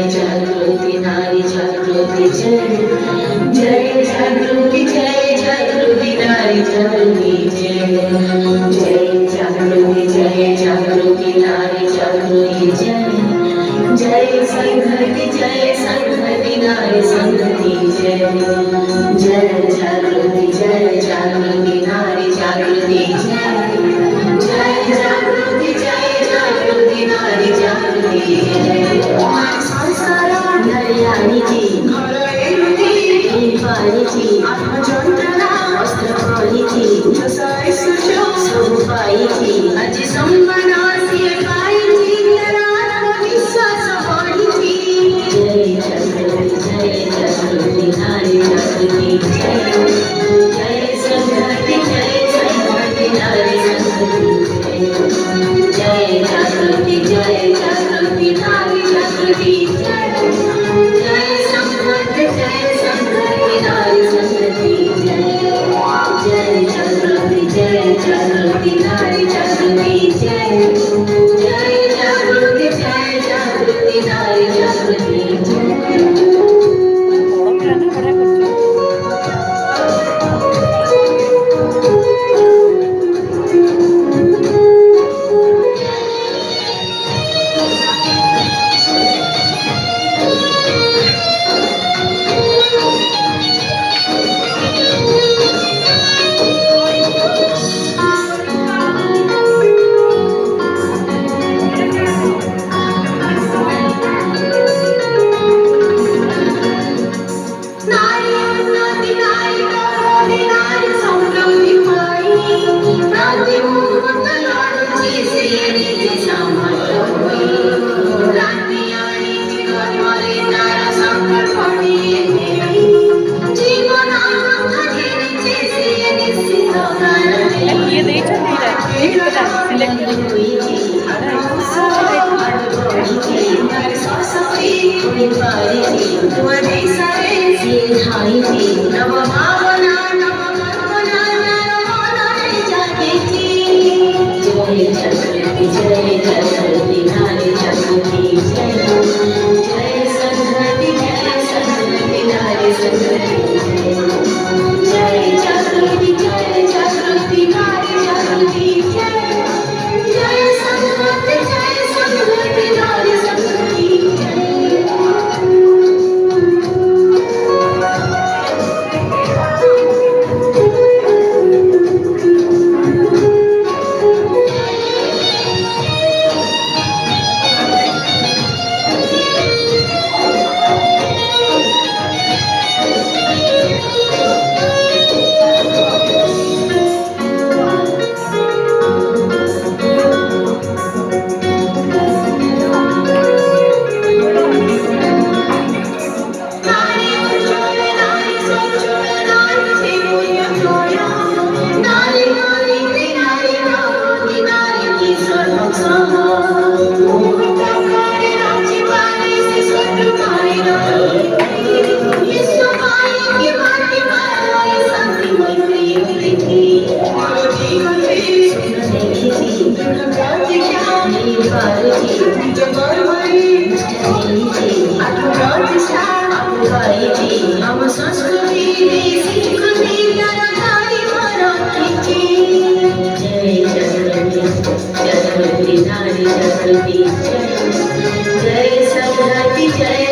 जागृति नारी जागृति जय जागृति नारी जागृति जय जागृति नारी जागृति जय संघति नारी संघति जय जागृति नारी जागृति जय जागृति नारी जागृति नरयानीची पाणीची आत्मचंद्रना अस्त्रपाणीची स्वरूपाईची अजी संबनासी पाईची नरात्मविश्वास पाणीची जय जागृति नारी जागृति जय संघति नारी संघति जय जागृति नारी जागृति जय संघति नारी संघति जय जागृति नारी जागृति जय जागृति नारी जागृति जय संघति